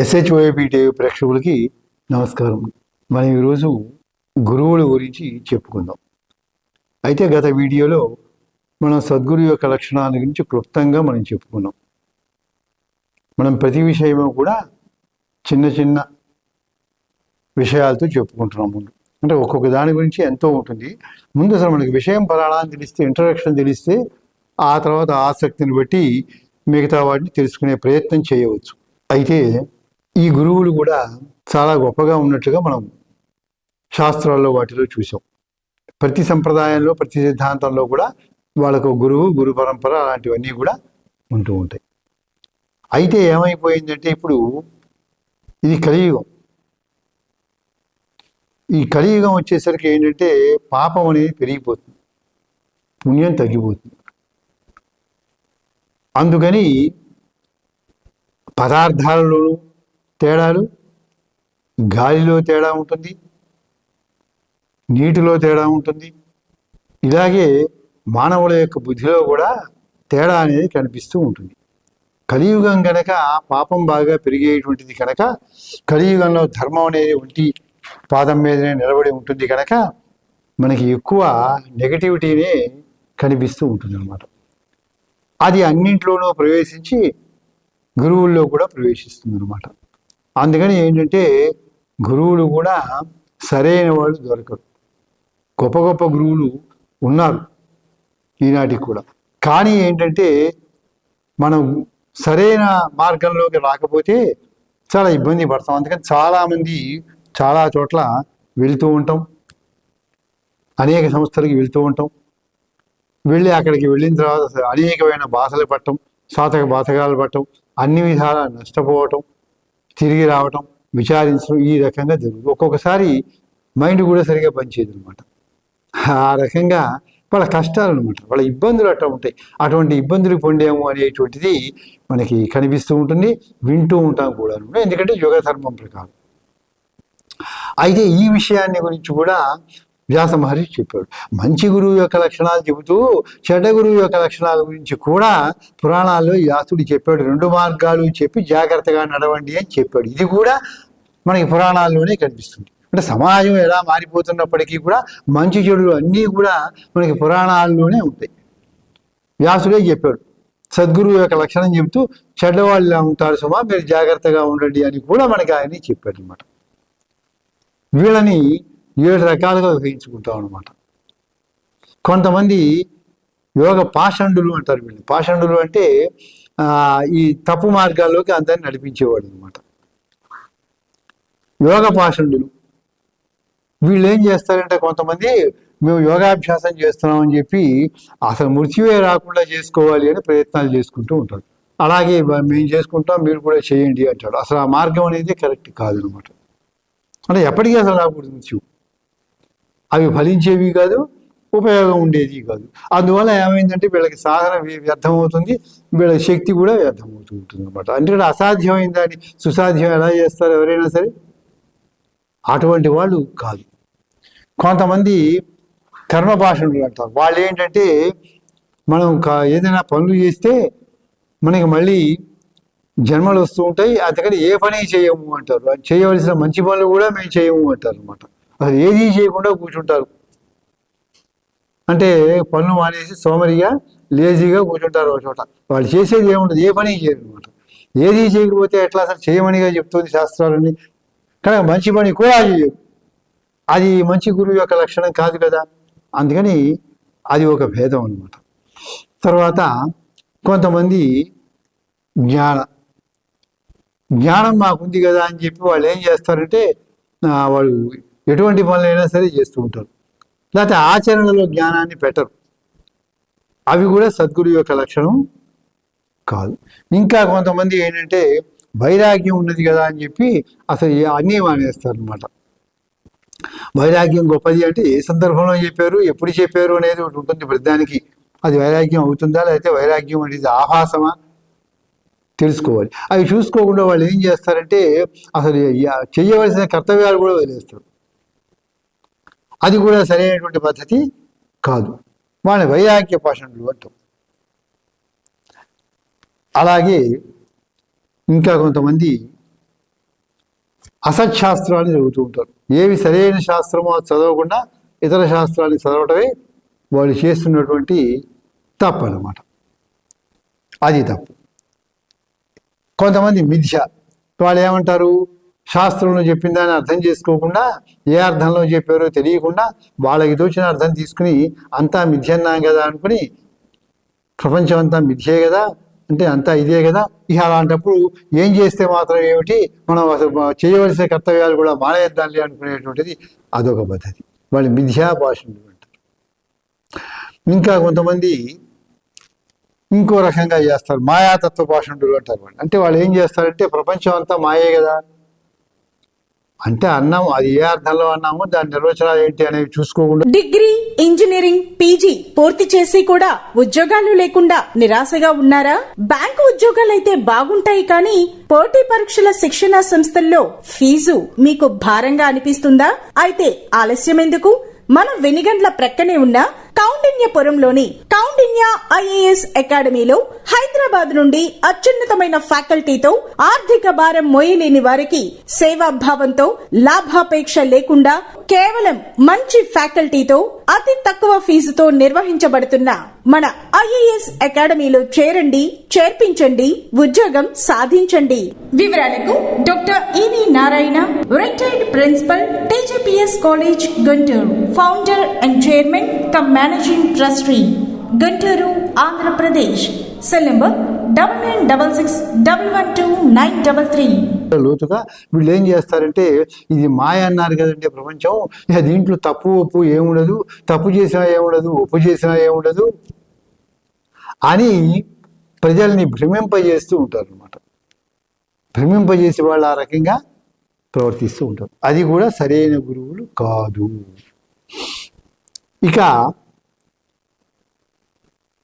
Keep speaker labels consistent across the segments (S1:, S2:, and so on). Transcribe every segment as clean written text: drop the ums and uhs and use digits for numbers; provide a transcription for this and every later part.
S1: ఎస్హెచ్ఓఏపీ TV ప్రేక్షకులకి నమస్కారం. మనం ఈరోజు గురువుల గురించి చెప్పుకుందాం. అయితే గత వీడియోలో మనం సద్గురు యొక్క లక్షణాల గురించి క్లుప్తంగా మనం చెప్పుకున్నాం. మనం ప్రతి విషయము కూడా చిన్న చిన్న విషయాలతో చెప్పుకుంటున్నాం. ముందు అంటే ఒక్కొక్క దాని గురించి ఎంతో ఉంటుంది. ముందు అసలు మనకి విషయం పరాణాన్ని తెలిస్తే, ఇంట్రడక్షన్ తెలిస్తే ఆ తర్వాత ఆసక్తిని బట్టి మిగతా వాటిని తెలుసుకునే ప్రయత్నం చేయవచ్చు. అయితే ఈ గురువులు కూడా చాలా గొప్పగా ఉన్నట్లుగా మనం శాస్త్రాల్లో వాటిలో చూసాం. ప్రతి సంప్రదాయంలో, ప్రతి సిద్ధాంతంలో కూడా వాళ్ళకు గురువు, గురు పరంపర అలాంటివన్నీ కూడా ఉంటూ ఉంటాయి. అయితే ఏమైపోయిందంటే ఇప్పుడు ఇది కలియుగం. ఈ కలియుగం వచ్చేసరికి ఏంటంటే పాపం అనేది పెరిగిపోతుంది, పుణ్యం తగ్గిపోతుంది. అందుకని పదార్థాలలోనూ తేడాలు, గాలిలో తేడా ఉంటుంది, నీటిలో తేడా ఉంటుంది. ఇలాగే మానవుల యొక్క బుద్ధిలో కూడా తేడా అనేది కనిపిస్తూ ఉంటుంది. కలియుగం కనుక పాపం బాగా పెరిగేటువంటిది కనుక, కలియుగంలో ధర్మం అనేది ఒంటి పాదం మీదనే నిలబడి ఉంటుంది కనుక మనకి ఎక్కువ నెగటివిటీనే కనిపిస్తూ ఉంటుంది అన్నమాట. అది అన్నింట్లోనూ ప్రవేశించి గురువుల్లో కూడా ప్రవేశిస్తుంది అన్నమాట. అందుకని ఏంటంటే గురువులు కూడా సరైన వాళ్ళు దొరకరు. గొప్ప గొప్ప గురువులు ఉన్నారు ఈనాటికి కూడా. కానీ ఏంటంటే మనం సరైన మార్గంలోకి రాకపోతే చాలా ఇబ్బంది పడతాం. అందుకని చాలామంది చాలా చోట్ల వెళ్తూ ఉంటాం, అనేక సంస్థలకి వెళ్తూ ఉంటాం. వెళ్ళి అక్కడికి వెళ్ళిన తర్వాత అనేకమైన బాధలు పడటం, బాధకాలు పడటం, అన్ని విధాల నష్టపోవటం, తిరిగి రావటం, విచారించడం, ఈ రకంగా జరుగుతుంది. ఒక్కొక్కసారి మైండ్ కూడా సరిగా పనిచేయదు అనమాట. ఆ రకంగా వాళ్ళ కష్టాలు అనమాట, వాళ్ళ ఇబ్బందులు అట్లా ఉంటాయి. అటువంటి ఇబ్బందులు పొందాము అనేటువంటిది మనకి కనిపిస్తూ ఉంటుంది, వింటూ ఉంటాం కూడా. ఎందుకంటే యుగ ధర్మం ప్రకారం. అయితే ఈ విషయాన్ని గురించి కూడా వ్యాస మహర్షి చెప్పాడు. మంచి గురువు యొక్క లక్షణాలు చెబుతూ చెడ్డ గురువు యొక్క లక్షణాల గురించి కూడా పురాణాల్లో వ్యాసుడు చెప్పాడు. 2 మార్గాలు చెప్పి జాగ్రత్తగా నడవండి అని చెప్పాడు. ఇది కూడా మనకి పురాణాల్లోనే కనిపిస్తుంది. అంటే సమాజం ఎలా మారిపోతున్నప్పటికీ కూడా మంచి చెడులు అన్నీ కూడా మనకి పురాణాల్లోనే ఉంటాయి. వ్యాసుడే చెప్పాడు. సద్గురువు యొక్క లక్షణం చెబుతూ చెడ్డవాళ్ళు ఇలా ఉంటారు సుమా, మీరు జాగ్రత్తగా ఉండండి అని కూడా మనకి ఆయన చెప్పాడు అనమాట. వీళ్ళని 7 రకాలుగా విభజించుకుంటాం అనమాట. కొంతమంది యోగ పాషండులు అంటారు. వీళ్ళు పాషండులు అంటే ఈ తప్పు మార్గాల్లోకి అందరిని నడిపించేవాడు అనమాట. యోగ పాషండులు వీళ్ళు ఏం చేస్తారంటే, కొంతమంది మేము యోగాభ్యాసం చేస్తున్నామని చెప్పి అసలు మృత్యువే రాకుండా చేసుకోవాలి అని ప్రయత్నాలు చేసుకుంటూ ఉంటారు. అలాగే మేము చేసుకుంటాం, మీరు కూడా చేయండి అంటాడు. అసలు ఆ మార్గం అనేది కరెక్ట్ కాదు అనమాట. అంటే ఎప్పటికీ అసలు రాకూడదు మృత్యు. అవి ఫలించేవి కాదు, ఉపయోగం ఉండేది కాదు. అందువల్ల ఏమైందంటే వీళ్ళకి సాధన వ్యర్థమవుతుంది, వీళ్ళ శక్తి కూడా వ్యర్థమవుతూ ఉంటుంది అనమాట. ఎందుకంటే అసాధ్యమైన దాన్ని సుసాధ్యం ఎలా చేస్తారు ఎవరైనా సరే, అటువంటి వాళ్ళు కాదు. కొంతమంది కర్మభాషణులు అంటారు. వాళ్ళు ఏంటంటే మనం ఏదైనా పనులు చేస్తే మనకి మళ్ళీ జన్మలు వస్తూ ఉంటాయి, అందుకని ఏ పని చేయము అంటారు. చేయవలసిన మంచి పనులు కూడా మేము చేయము అంటారు అనమాట. అసలు ఏదీ చేయకుండా కూర్చుంటారు. అంటే పనులు మానేసి సోమరిగా లేజీగా కూర్చుంటారు ఒక చోట. వాళ్ళు చేసేది ఏముండదు, ఏ పని చేయరు అనమాట. ఏదీ చేయకపోతే ఎట్లా అసలు చేయమనిగా చెప్తుంది శాస్త్రాలని. కానీ మంచి పని కూడా చేయరు. అది మంచి గురువు యొక్క లక్షణం కాదు కదా. అందుకని అది ఒక భేదం అనమాట. తర్వాత కొంతమంది జ్ఞానం మాకుంది కదా అని చెప్పి వాళ్ళు ఏం చేస్తారంటే వాళ్ళు ఎటువంటి పనులైనా సరే చేస్తూ ఉంటారు. లేకపోతే ఆచరణలో జ్ఞానాన్ని పెట్టరు. అవి కూడా సద్గురు యొక్క లక్షణం కాదు. ఇంకా కొంతమంది ఏంటంటే వైరాగ్యం ఉన్నది కదా అని చెప్పి అసలు అన్నీ మానేస్తారు అనమాట. వైరాగ్యం గొప్పది అంటే ఏ సందర్భంలో చెప్పారు, ఎప్పుడు చెప్పారు అనేది ఒకటి ఉంటుంది ప్రతిదానికి. అది వైరాగ్యం అవుతుందా, లేకపోతే వైరాగ్యం అనేది ఆభాసమా తెలుసుకోవాలి. అవి చూసుకోకుండా వాళ్ళు ఏం చేస్తారంటే అసలు చేయవలసిన కర్తవ్యాలు కూడా వదిలేస్తారు. అది కూడా సరైనటువంటి పద్ధతి కాదు. వాళ్ళని వైరాగ్య పాషణులు అంటాం. అలాగే ఇంకా కొంతమంది అసత్శాస్త్రాన్ని చదువుతూ ఉంటారు. ఏవి సరైన శాస్త్రమో అది చదవకుండా ఇతర శాస్త్రాన్ని చదవటమే వాళ్ళు చేస్తున్నటువంటి తప్పు అన్నమాట. అది తప్పు. కొంతమంది మిథ్య, వాళ్ళు ఏమంటారు, శాస్త్రంలో చెప్పిన దాన్ని అర్థం చేసుకోకుండా ఏ అర్థంలో చెప్పారో తెలియకుండా వాళ్ళకి తోచిన అర్థం తీసుకుని అంతా మిథ్యన్నాం కదా అనుకుని ప్రపంచం అంతా మిథ్యే కదా అంటే అంతా ఇదే కదా, ఇక అలాంటప్పుడు ఏం చేస్తే మాత్రం ఏమిటి, మనం అసలు చేయవలసిన కర్తవ్యాలు కూడా మానేద్దాంలే అనుకునేటువంటిది అదొక పద్ధతి. వాళ్ళు మిథ్యా భాషలు అంటారు. ఇంకా కొంతమంది ఇంకో రకంగా చేస్తారు, మాయాతత్వ భాషణులు అంటారు వాళ్ళు. అంటే వాళ్ళు ఏం చేస్తారంటే ప్రపంచం అంతా మాయే కదా అంటే అన్నాము, అది ఏ అర్థంలో అన్నామో దాని నిర్వచనాలు ఏంటి అనేవి చూసుకోకుండా
S2: డిగ్రీ, ఇంజనీరింగ్, పీజీ పూర్తి చేసి కూడా ఉద్యోగాలు లేకుండా నిరాశగా ఉన్నారా? బ్యాంకు ఉద్యోగాలైతే బాగుంటాయి కానీ పోటీ పరీక్షల శిక్షణా సంస్థల్లో ఫీజు మీకు భారంగా అనిపిస్తుందా? అయితే ఆలస్యం ఎందుకు? మన వెనిగండ్ల ప్రక్కనే ఉన్న కౌండిన్యపురంలోని కౌండిన్య ఐఏఎస్ అకాడమీలో హైదరాబాద్ నుండి అత్యున్నతమైన ఫ్యాకల్టీతో ఆర్థిక భారం మోయలేని వారికి సేవాభావంతో లాభాపేక్ష లేకుండా కేవలం మంచి ఫ్యాకల్టీతో అతి తక్కువ ఫీజుతో నిర్వహించబడుతున్న మన ఐఏఎస్ అకాడమీలో చేరండి, చేర్పించండి, ఉద్యోగం సాధించండి. వివరాలకు doctor EV Narayana, retired principal, TGPS college, Guntur, founder and chairman cum managing trustee, Guntur, Andhra Pradesh. Cell number 9966112933.
S1: లోతుగా వీళ్ళు ఏం చేస్తారంటే, ఇది మాయ అన్నారు కదండి ప్రపంచం, ఇక దీంట్లో తప్పు ఒప్పు ఏముండదు, తప్పు చేసినా ఏముండదు, ఒప్పు చేసినా ఏముండదు అని ప్రజల్ని భ్రమింపజేస్తూ ఉంటారు అనమాట. భ్రమింపజేసి వాళ్ళు ఆ రకంగా ప్రవర్తిస్తూ ఉంటారు. అది కూడా సరైన గురువులు కాదు. ఇక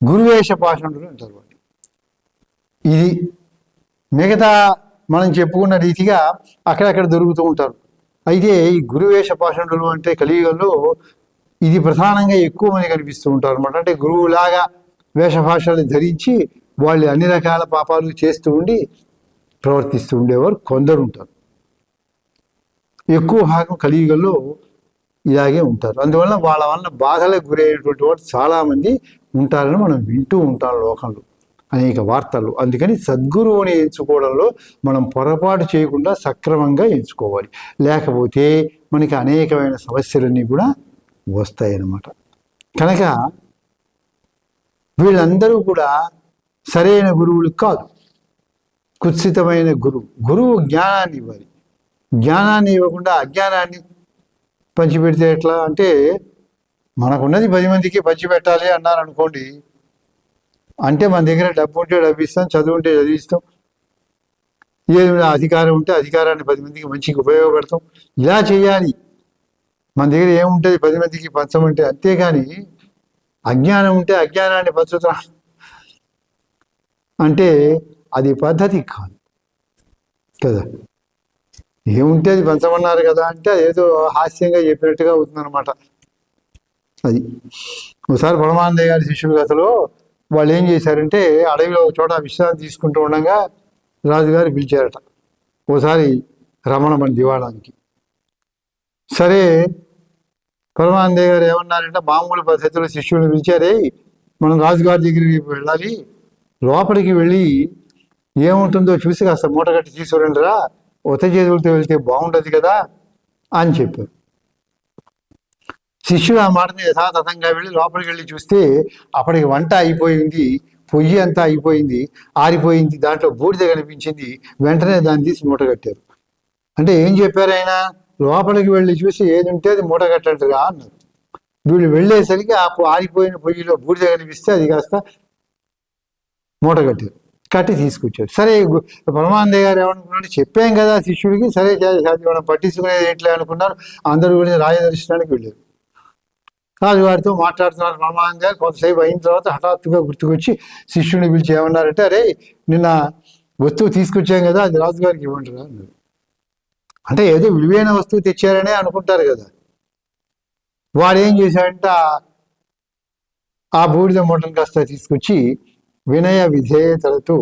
S1: గురువేష భాషణులు అంటారు వాళ్ళు. ఇది మిగతా మనం చెప్పుకున్న రీతిగా అక్కడక్కడ దొరుకుతూ ఉంటారు. అయితే ఈ గురువేష భాషణులు అంటే కలియుగంలో ఇది ప్రధానంగా ఎక్కువ మంది కనిపిస్తూ ఉంటారు అనమాట. అంటే గురువులాగా వేషభాషలు ధరించి వాళ్ళు అన్ని రకాల పాపాలు చేస్తూ ఉండి ప్రవర్తిస్తూ ఉండేవారు కొందరు ఉంటారు. ఎక్కువ భాగం కలియుగంలో ఇలాగే ఉంటారు. అందువల్ల వాళ్ళ వల్ల బాధలకు గురైనటువంటి వారు చాలామంది ఉంటారని మనం వింటూ ఉంటాం లోకంలో అనేక వార్తలు. అందుకని సద్గురువుని ఎంచుకోవడంలో మనం పొరపాటు చేయకుండా సక్రమంగా ఎంచుకోవాలి. లేకపోతే మనకి అనేకమైన సమస్యలన్నీ కూడా వస్తాయి అన్నమాట. కనుక వీళ్ళందరూ కూడా సరైన గురువులు కాదు, కుత్సితమైన గురువు జ్ఞానాన్ని ఇవ్వాలి. జ్ఞానాన్ని ఇవ్వకుండా అజ్ఞానాన్ని పంచిపెడితే ఎట్లా అంటే, మనకున్నది 10 మందికి పంచిపెట్టాలి అన్నారు అనుకోండి, అంటే మన దగ్గర డబ్బు ఉంటే డబ్బు ఇస్తాం, చదువు ఉంటే చదివిస్తాం, ఏదైనా అధికారం ఉంటే అధికారాన్ని 10 మందికి మంచిగా ఉపయోగపెడతాం. ఇలా చేయాలి. మన దగ్గర ఏముంటుంది 10 మందికి పంచమంటే. అంతేగాని అజ్ఞానం ఉంటే అజ్ఞానాన్ని పంచుతా అంటే అది పద్ధతి కాదు కదా. ఏముంటే అది పంచమన్నారు కదా అంటే ఏదో హాస్యంగా చెప్పినట్టుగా అవుతుందన్నమాట. అది ఒకసారి పరమానందయ్య గారి శిష్యుల కథలో వాళ్ళు ఏం చేశారంటే, అడవిలో ఒక చోట విశ్రాంతి తీసుకుంటూ ఉండగా రాజుగారు పిలిచారట ఓసారి రమణమని దివాడానికి. సరే పరమానందయ్య గారు ఏమన్నారంటే, మామూలు పద్ధతిలో శిష్యులను పిలిచారే, మనం రాజుగారి దగ్గరికి వెళ్ళాలి, లోపలికి వెళ్ళి ఏముంటుందో చూసి కాస్త మూటగట్టి తీసుకురండిరా, ఉత చేతులతో వెళ్తే బాగుంటుంది కదా అని చెప్పారు. శిష్యుడు ఆ మాటని యథాతథంగా వెళ్ళి లోపలికి వెళ్ళి చూస్తే అప్పటికి వంట అయిపోయింది, పొయ్యి అంతా అయిపోయింది, ఆరిపోయింది, దాంట్లో బూడిద కనిపించింది. వెంటనే దాన్ని తీసి మూట కట్టారు. అంటే ఏం చెప్పారు ఆయన, లోపలికి వెళ్ళి చూసి ఏది ఉంటే అది మూట కట్టండిరా అన్నారు. వీళ్ళు వెళ్ళేసరికి ఆ ఆరిపోయిన పొయ్యిలో బూడిద కనిపిస్తే అది కాస్త మూట కట్టారు, కట్టి తీసుకొచ్చారు. సరే పరమానందయ్య గారు ఏమనుకున్నాడు, చెప్పాం కదా శిష్యుడికి, సరే మనం పట్టించుకునేది ఏంట్లే అనుకున్నారు. అందరూ వెళ్ళి రాజదర్శనానికి వెళ్ళారు. రాజుగారితో మాట్లాడుతున్నారు పరమానంద గారు. కొంతసేపు అయిన తర్వాత హఠాత్తుగా గుర్తుకొచ్చి శిష్యుడిని పిలిచి ఏమన్నారంటే, అరే నిన్న వస్తువు తీసుకొచ్చాం కదా, అది రాజుగారికి ఇవ్వండి రా అన్నారు. అంటే ఏదో విలువైన వస్తువు తెచ్చారనే అనుకుంటారు కదా. వాడు ఏం చేశాడంటే ఆ బూడిద మూటను కాస్త తీసుకొచ్చి వినయ విధేయతలతో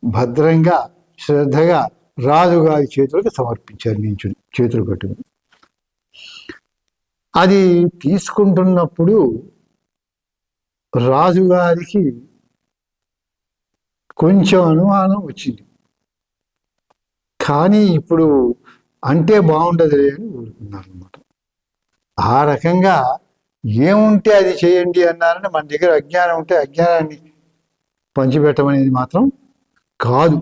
S1: భద్రంగా శ్రద్ధగా రాజుగారి చేతులకు సమర్పించారు నించుని చేతులు కట్టుకుని. అది తీసుకుంటున్నప్పుడు రాజుగారికి కొంచెం అనుమానం వచ్చింది. కానీ ఇప్పుడు అంటే బాగుండదులే అని ఊరుకున్నారు అనమాట. ఆ రకంగా ఏముంటే అది చేయండి అన్నారని మన దగ్గర అజ్ఞానం ఉంటే అజ్ఞానాన్ని పంచిపెట్టమనేది మాత్రం కాదు.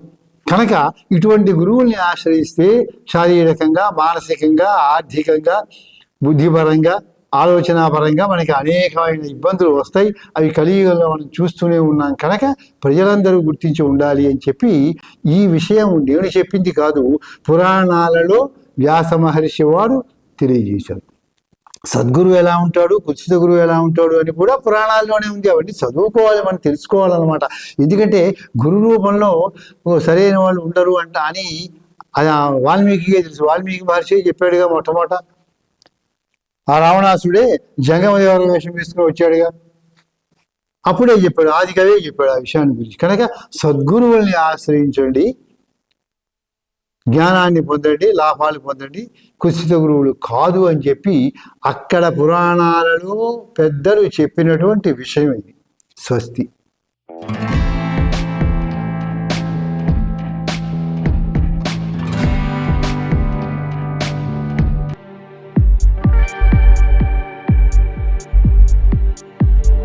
S1: కనుక ఇటువంటి గురువుల్ని ఆశ్రయిస్తే శారీరకంగా, మానసికంగా, ఆర్థికంగా, బుద్ధిపరంగా, ఆలోచనాపరంగా మనకి అనేకమైన ఇబ్బందులు వస్తాయి. అవి కలియుగంలో మనం చూస్తూనే ఉన్నాం. కనుక ప్రజలందరూ గుర్తించి ఉండాలి అని చెప్పి ఈ విషయం నేను చెప్పింది కాదు, పురాణాలలో వ్యాస మహర్షి వారు తెలియజేశారు. సద్గురువు ఎలా ఉంటాడు, కుచిత గురువు ఎలా ఉంటాడు అని కూడా పురాణాల్లోనే ఉంది. అవన్నీ చదువుకోవాలి, మనం తెలుసుకోవాలన్నమాట. ఎందుకంటే గురు రూపంలో సరైన వాళ్ళు ఉండరు అని అది వాల్మీకికే తెలుసు. వాల్మీకి మహర్షి చెప్పాడుగా మొట్టమొదట. ఆ రావణాసుడే జంగమదేవర వేషం వేసుకుని వచ్చాడుగా, అప్పుడే చెప్పాడు, ఆది కవే చెప్పాడు ఆ విషయాన్ని గురించి. కనుక సద్గురువుల్ని ఆశ్రయించండి, జ్ఞానాన్ని పొందండి, లాభాలు పొందండి, కుసిత గురువులు కాదు అని చెప్పి అక్కడ పురాణాలలో పెద్దలు చెప్పినటువంటి విషయం ఇది. స్వస్తి.